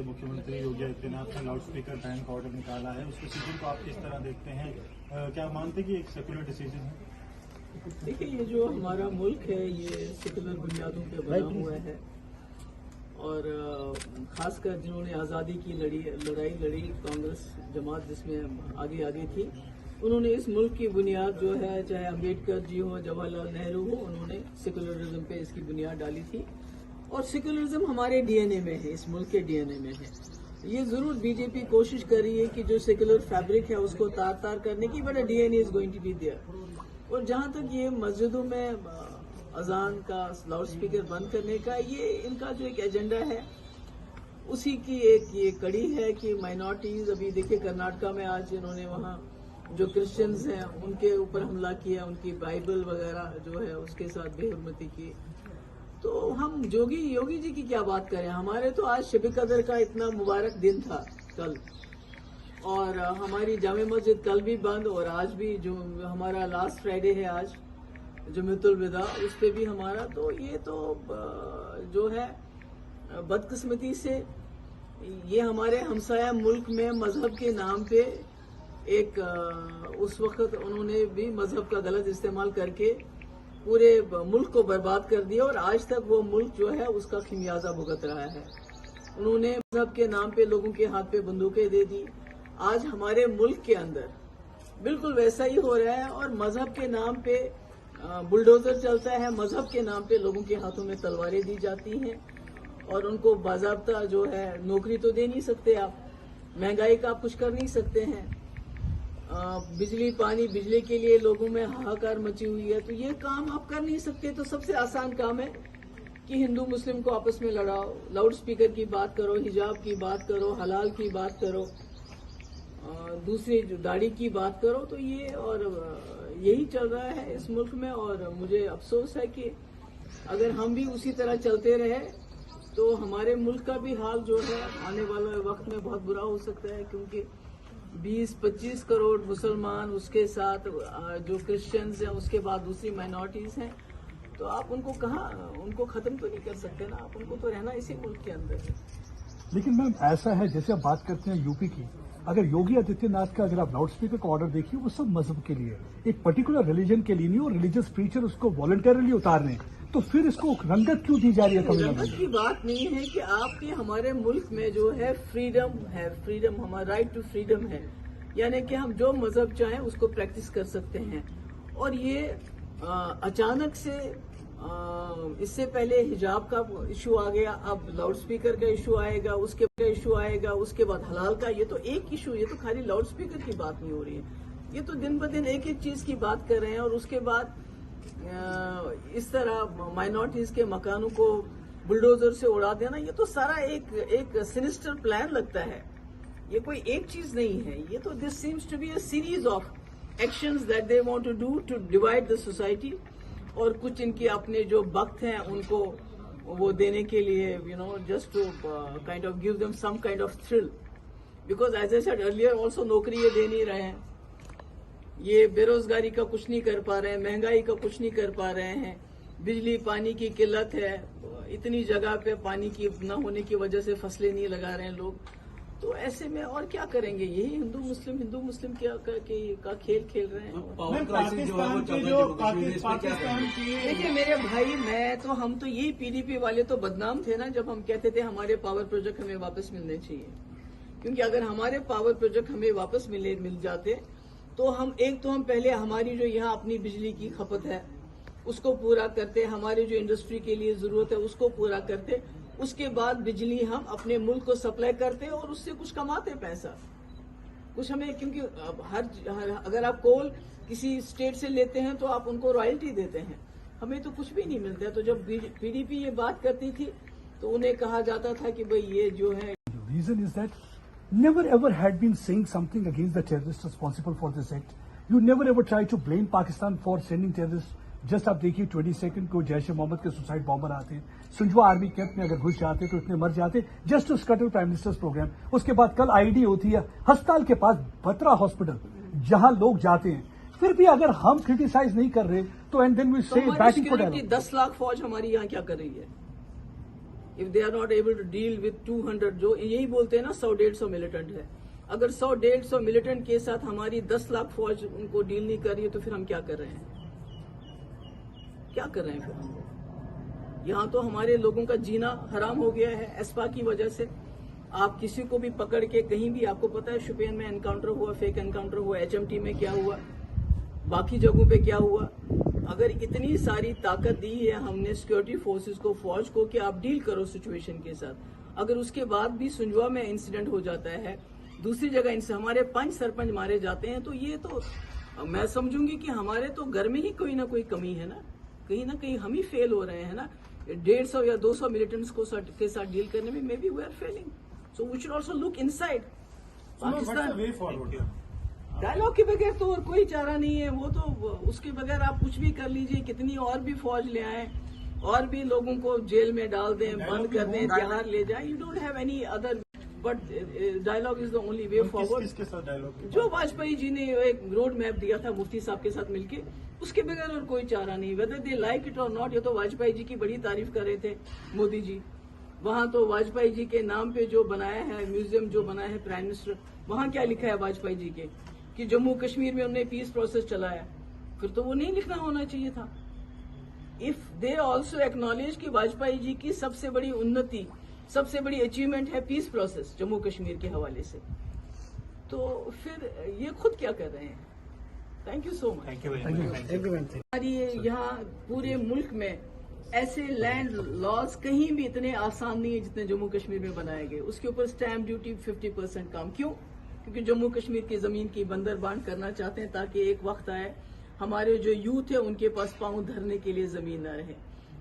मुख्यमंत्री योगी आदित्यनाथ ने loud speaker ban का ऑर्डर निकाला है, उस डिसीजन को आप किस तरह देखते हैं? क्या मानते हैं कि एक सेकुलर डिसीजन है? देखिए, ये जो हमारा मुल्क है ये सेकुलर बुनियादों पे बना हुआ है और खासकर जिन्होंने आज़ादी की लड़ाई लड़ी कांग्रेस जमात जिसमें आगे थी, उन्होंने इस मुल्क की बुनियाद जो है, चाहे अम्बेडकर जी हो, जवाहरलाल नेहरू हो, उन्होंने सेकुलरिज्म पे इसकी बुनियाद डाली थी और सेकुलरिज्म हमारे डीएनए में है, इस मुल्क के डीएनए में है। ये जरूर बीजेपी कोशिश कर रही है कि जो सेकुलर फैब्रिक है उसको तार करने की, but DNA is going to be there. और जहां तक ये मस्जिदों में अजान का लाउड स्पीकर बंद करने का, ये इनका जो एक एजेंडा है उसी की एक ये कड़ी है कि माइनॉरिटीज, अभी देखिए कर्नाटका में आज इन्होंने वहाँ जो क्रिश्चियंस हैं उनके ऊपर हमला किया, उनकी बाइबल वगैरह जो है उसके साथ बेहुरमती की। तो हम योगी जी की क्या बात करें, हमारे तो आज शब कदर का इतना मुबारक दिन था कल, और हमारी जामे मस्जिद कल भी बंद और आज भी जो हमारा लास्ट फ्राइडे है आज जुम्मतुल विदा, उस पे भी हमारा, तो ये तो जो है बदकिस्मती से ये हमारे हमसाया मुल्क में मजहब के नाम पे एक उस वक्त उन्होंने भी मजहब का गलत इस्तेमाल करके पूरे मुल्क को बर्बाद कर दिया और आज तक वो मुल्क जो है उसका खिमियाजा भुगत रहा है। उन्होंने मजहब के नाम पे लोगों के हाथ पे बंदूकें दे दी। आज हमारे मुल्क के अंदर बिल्कुल वैसा ही हो रहा है और मजहब के नाम पे बुलडोजर चलता है, मजहब के नाम पे लोगों के हाथों में तलवारें दी जाती हैं और उनको बाज़ाब्ता जो है नौकरी तो दे नहीं सकते आप, महंगाई का आप कुछ कर नहीं सकते हैं, बिजली के लिए लोगों में हाहाकार मची हुई है, तो ये काम आप कर नहीं सकते। तो सबसे आसान काम है कि हिंदू मुस्लिम को आपस में लड़ाओ, लाउड स्पीकर की बात करो, हिजाब की बात करो, हलाल की बात करो, दूसरी जो दाढ़ी की बात करो, तो ये और यही चल रहा है इस मुल्क में। और मुझे अफसोस है कि अगर हम भी उसी तरह चलते रहे तो हमारे मुल्क का भी हाल जो है आने वाले वक्त में बहुत बुरा हो सकता है, क्योंकि 20-25 करोड़ मुसलमान, उसके साथ जो क्रिश्चियंस हैं, उसके बाद दूसरी माइनॉरिटीज हैं, तो आप उनको उनको खत्म तो नहीं कर सकते ना, आप उनको तो रहना इसी मुल्क के अंदर है। लेकिन मैम ऐसा है, जैसे आप बात करते हैं यूपी की, अगर योगी आदित्यनाथ का अगर आप लाउड स्पीकर का ऑर्डर देखिए, वो सब मजहब के लिए, एक पर्टिकुलर रिलीजन के लिए नहीं, और रिलीजियस प्रीचर उसको वॉलंटरली उतार रहे हैं, तो फिर इसको रंगत क्यों दी जा रही है? रंगत की बात नहीं है कि आपके हमारे मुल्क में जो है फ्रीडम हमारा राइट टू फ्रीडम है, यानी कि हम जो मजहब चाहें उसको प्रैक्टिस कर सकते हैं। और ये अचानक से इससे पहले हिजाब का इशू आ गया, अब लाउड स्पीकर का इशू आएगा, उसके बाद हलाल का। ये तो एक इशू, ये तो खाली लाउड स्पीकर की बात नहीं हो रही है, ये तो दिन ब दिन एक चीज की बात कर रहे हैं। और उसके बाद इस तरह माइनॉरिटीज के मकानों को बुलडोजर से उड़ा देना, ये तो सारा एक सिनिस्टर प्लान लगता है, ये कोई एक चीज नहीं है। ये तो this seems to be a series of actions that they want to do to divide the society, और कुछ इनके अपने जो वक्त हैं उनको वो देने के लिए, just to kind of give them some kind of thrill, because as I said earlier also नौकरी ये दे नहीं रहे हैं, ये बेरोजगारी का कुछ नहीं कर पा रहे हैं, महंगाई का कुछ नहीं कर पा रहे हैं, बिजली पानी की किल्लत है, इतनी जगह पे पानी की न होने की वजह से फसलें नहीं लगा रहे हैं लोग। तो ऐसे में और क्या करेंगे? यही हिंदू मुस्लिम का खेल खेल रहे हैं। देखिए मेरे भाई, हम तो यही पीडीपी वाले तो बदनाम थे ना, जब हम कहते थे हमारे पावर प्रोजेक्ट हमें वापस मिलने चाहिए, क्योंकि अगर हमारे पावर प्रोजेक्ट हमें वापस मिल जाते तो हम पहले हमारी जो यहाँ अपनी बिजली की खपत है उसको पूरा करते, हमारी जो इंडस्ट्री के लिए जरूरत है उसको पूरा करते, उसके बाद बिजली हम अपने मुल्क को सप्लाई करते और उससे कुछ कमाते पैसा कुछ हमें, क्योंकि अगर आप कोल किसी स्टेट से लेते हैं तो आप उनको रॉयल्टी देते हैं, हमें तो कुछ भी नहीं मिलता। तो जब पीडीपी ये बात करती थी तो उन्हें कहा जाता था कि भाई ये जो है, reason is that never ever had been saying something against the terrorists responsible for this act. You never ever tried to blame Pakistan for sending terrorists. Just आप देखिए 22 को जैश ए मोहम्मद के सुसाइड बॉम्बर आते हैं, सुंजवा आर्मी कैंप में अगर घुस जाते तो इतने मर जाते just to scatter prime minister's programme. उसके बाद कल आईडी होती है अस्पताल के पास, बत्रा हॉस्पिटल, जहां लोग जाते हैं, फिर भी अगर हम क्रिटिसाइज नहीं कर रहे तो एंड देन वी से बैटिंग फॉर 10 लाख फौज हमारी यहाँ क्या कर रही है? if they are not able to deal with 200, जो यही बोलते हैं ना 100-150 मिलिटेंट है, अगर 100-150 मिलिटेंट के साथ हमारी 10 लाख फौज उनको डील नहीं कर रही है तो फिर हम क्या कर रहे हैं? क्या कर रहे हैं फिर हम लोग? यहाँ तो हमारे लोगों का जीना हराम हो गया है एस्पा की वजह से। आप किसी को भी पकड़ के कहीं भी, आपको पता है शुपियन में एनकाउंटर हुआ, फेक एनकाउंटर हुआ, HMT में क्या हुआ, बाकी जगहों पे क्या हुआ। अगर इतनी सारी ताकत दी है हमने सिक्योरिटी फोर्सेस को, फौज को, कि आप डील करो सिचुएशन के साथ, अगर उसके बाद भी सुंजवा में इंसिडेंट हो जाता है, दूसरी जगह इनसे हमारे 5 सरपंच मारे जाते हैं, तो ये तो मैं समझूंगी कि हमारे तो घर में ही कोई ना कोई कमी है ना कहीं हम ही फेल हो रहे हैं ना। 150 या 200 मिलिटेंट्स के साथ डील करने में maybe we are failing, so we should also look inside Pakistan. Dialogue के बगैर तो और कोई चारा नहीं है, वो तो उसके बगैर आप कुछ भी कर लीजिए, कितनी और भी फौज ले आए और भी लोगों को जेल में डाल दें, बंद कर दें, तिहार ले जाए, you don't have any other, but dialogue is the only way forward. किसके साथ डायलॉग? जो वाजपेयी जी ने एक रोड मैप दिया था मुफ्ती साहब के साथ मिलके, उसके बगैर और कोई चारा नहीं। वेदर दे लाइक इट और नॉट, ये तो वाजपेयी जी की बड़ी तारीफ कर रहे थे मोदी जी। वहां तो वाजपेयी जी के नाम पे जो बनाया है म्यूजियम, जो बनाया है प्राइम मिनिस्टर, वहां क्या लिखा है वाजपेयी जी के कि जम्मू कश्मीर में उन्होंने पीस प्रोसेस चलाया, फिर तो वो नहीं लिखना होना चाहिए था। इफ दे ऑल्सो एक्नॉलेज कि वाजपेयी जी की सबसे बड़ी उन्नति, सबसे बड़ी अचीवमेंट है पीस प्रोसेस जम्मू कश्मीर के हवाले से, तो फिर ये खुद क्या कर रहे हैं? Thank you so much. Thank you. हमारी यहाँ पूरे मुल्क में ऐसे लैंड लॉज कहीं भी इतने आसान नहीं है जितने जम्मू कश्मीर में बनाए गए। उसके ऊपर स्टैम्प ड्यूटी 50% कम, क्यों? क्योंकि जम्मू कश्मीर की जमीन की बंदरबांट करना चाहते हैं ताकि एक वक्त आए हमारे जो यूथ है उनके पास पांव धरने के लिए जमीन न रहे।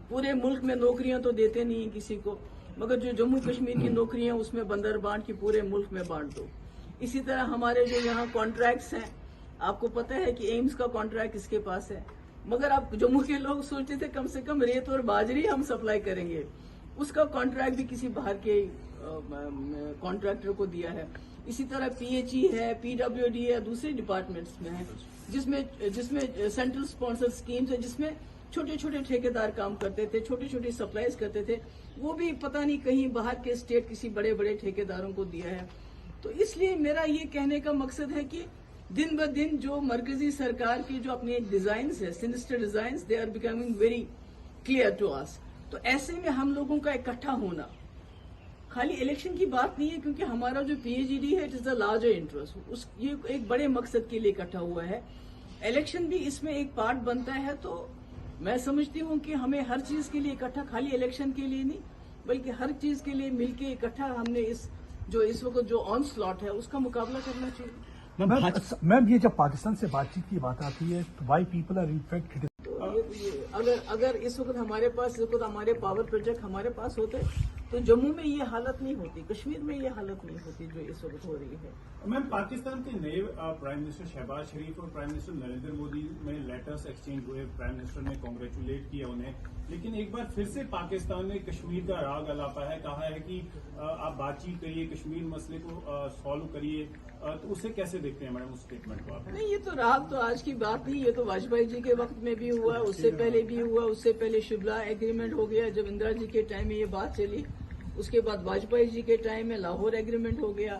पूरे मुल्क में नौकरियां तो देते नहीं है किसी को, मगर जो जम्मू कश्मीर की नौकरियां उसमें बंदरबांट की पूरे मुल्क में बांट दो। इसी तरह हमारे जो यहाँ कॉन्ट्रैक्ट्स हैं, आपको पता है कि एम्स का कॉन्ट्रैक्ट किसके पास है, मगर आप जम्मू के लोग सोचते थे कम से कम रेत और बाजरी हम सप्लाई करेंगे, उसका कॉन्ट्रैक्ट भी किसी बाहर के कॉन्ट्रैक्टर को दिया है। इसी तरह PHE है, PWD है, दूसरे डिपार्टमेंट्स में है, जिसमें सेंट्रल स्पॉन्सर स्कीम्स है, जिसमें छोटे छोटे ठेकेदार काम करते थे, छोटी छोटी सप्लाईज करते थे, वो भी पता नहीं कहीं बाहर के स्टेट किसी बड़े बड़े ठेकेदारों को दिया है। तो इसलिए मेरा ये कहने का मकसद है कि दिन ब दिन जो मरकजी सरकार की जो अपने डिजाइन्स है, sinister designs, they are becoming very clear to us. तो ऐसे में हम लोगों का इकट्ठा होना खाली इलेक्शन की बात नहीं है, क्योंकि हमारा जो PHED है it is the larger interest, ये एक बड़े मकसद के लिए इकट्ठा हुआ है। इलेक्शन भी इसमें एक पार्ट बनता है, तो मैं समझती हूँ कि हमें हर चीज के लिए इकट्ठा, खाली इलेक्शन के लिए नहीं बल्कि हर चीज के लिए मिलके इकट्ठा हमने इस वक्त जो ऑन स्लॉट है उसका मुकाबला करना चाहिए। मैम, ये जब पाकिस्तान से बातचीत की बात आती है तो वाई पीपल आर इनफैक्ट, अगर इस वक्त हमारे पावर प्रोजेक्ट हमारे पास होते तो जम्मू में ये हालत नहीं होती, कश्मीर में ये हालत नहीं होती जो इस वक्त हो रही है। मैम, पाकिस्तान के नए प्राइम मिनिस्टर शहबाज शरीफ और प्राइम मिनिस्टर नरेंद्र मोदी में लेटर्स एक्सचेंज हुए, प्राइम मिनिस्टर ने कांग्रेचुलेट किया उन्हें, लेकिन एक बार फिर से पाकिस्तान ने कश्मीर का राग अलापा है, कहा है कि आप बातचीत करिए, कश्मीर मसले को सॉल्व करिए, तो उसे कैसे देखते हैं मैडम उस स्टेटमेंट को आप? नहीं, ये तो राग तो आज की बात नहीं, ये तो वाजपेयी जी के वक्त में भी हुआ, उससे पहले भी हुआ, उससे पहले शिमला एग्रीमेंट हो गया जब इंदिरा जी के टाइम में ये बात चली, उसके बाद वाजपेयी जी के टाइम में लाहौर एग्रीमेंट हो गया।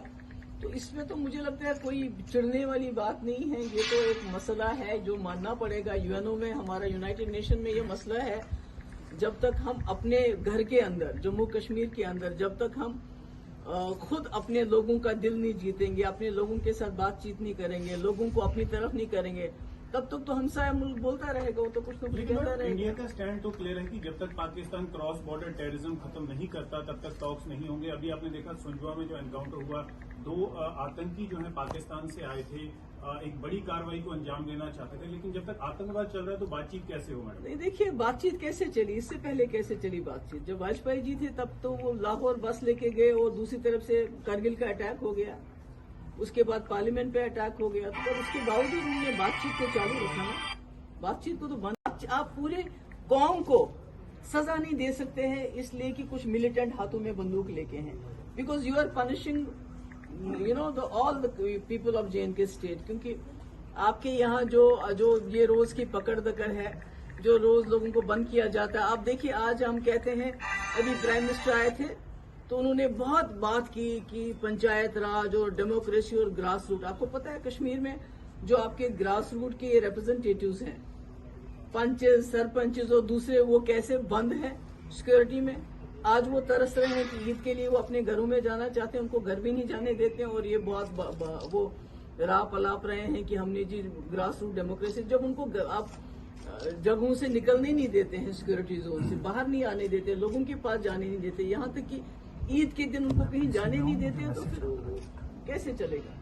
तो इसमें तो मुझे लगता है कोई चिढ़ने वाली बात नहीं है, ये तो एक मसला है जो मानना पड़ेगा। यूएनओ में, हमारा यूनाइटेड नेशन में ये मसला है, जब तक हम अपने घर के अंदर, जम्मू कश्मीर के अंदर, जब तक हम खुद अपने लोगों का दिल नहीं जीतेंगे, अपने लोगों के साथ बातचीत नहीं करेंगे, लोगों को अपनी तरफ नहीं करेंगे, तब तक तो हमसाया मुल्क बोलता रहेगा, वो तो कुछ ना कुछ कहता रहेगा। इंडिया का स्टैंड तो क्लियर है कि जब तक पाकिस्तान क्रॉस बॉर्डर टेररिज्म खत्म नहीं करता तब तक टॉक्स नहीं होंगे। अभी आपने देखा सुंजवा में जो एनकाउंटर हुआ, 2 आतंकी जो है पाकिस्तान से आए थे, एक बड़ी कार्रवाई को अंजाम देना चाहते थे, लेकिन जब तक आतंकवाद चल रहा है तो बातचीत कैसे हो मैडम? नहीं, देखिए बातचीत कैसे चली, इससे पहले कैसे चली बातचीत? जब वाजपेयी जी थे तब तो वो लाहौर बस लेके गए और दूसरी तरफ से करगिल का अटैक हो गया, उसके बाद पार्लियामेंट पे अटैक हो गया, तो उसके बावजूद उन्होंने बातचीत को चालू रखा ना, बातचीत को तो बंद। आप पूरे कौम को सजा नहीं दे सकते हैं इसलिए कि कुछ मिलिटेंट हाथों में बंदूक लेके हैं, because you are punishing all the people of JNK state. क्योंकि आपके यहाँ जो ये रोज की पकड़ दकड़ है, जो रोज लोगों को बंद किया जाता है। आप देखिए, आज हम कहते हैं, अभी प्राइम मिनिस्टर आए थे तो उन्होंने बहुत बात की कि पंचायत राज और डेमोक्रेसी और ग्रास रूट। आपको पता है कश्मीर में जो आपके ग्रास रूट के रिप्रेजेंटेटिव्स हैं, पंचेस, सरपंचेस और दूसरे, वो कैसे बंद हैं सिक्योरिटी में। आज वो तरस रहे हैं कि ईद के लिए वो अपने घरों में जाना चाहते हैं, उनको घर भी नहीं जाने देते हैं। और ये बहुत वो राप अलाप रहे हैं कि हमने जी ग्रास रूट डेमोक्रेसी, जब उनको आप जगहों से निकलने नहीं देते हैं, सिक्योरिटी जोन से बाहर नहीं आने देते, लोगों के पास जाने नहीं देते, यहाँ तक कि ईद के दिन उनको कहीं जाने नहीं देते, तो फिर वो कैसे चलेगा।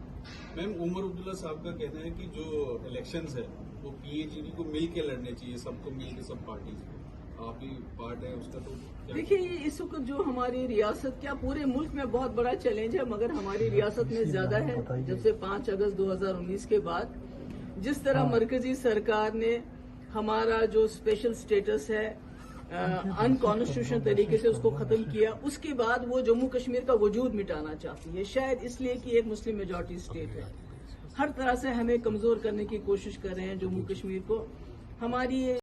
मैम, उमर अब्दुल्ला साहब का कहना है कि जो इलेक्शंस है वो पीएजीडी को मिल के लड़ने चाहिए, सबको मिल के, सब पार्टी से। आप ही पार्ट है उसका, तो देखिए ये इस वक्त जो हमारी रियासत, क्या पूरे मुल्क में बहुत बड़ा चैलेंज है, मगर हमारी रियासत में ज्यादा है। जब से 5 अगस्त 2019 के बाद जिस तरह मरकजी सरकार ने हमारा जो स्पेशल स्टेटस है अनकॉन्स्टिट्यूशनल तरीके से उसको खत्म किया, उसके बाद वो जम्मू कश्मीर का वजूद मिटाना चाहती है, शायद इसलिए कि एक मुस्लिम मेजॉरिटी स्टेट है। हर तरह से हमें कमजोर करने की कोशिश कर रहे हैं जम्मू कश्मीर को। हमारी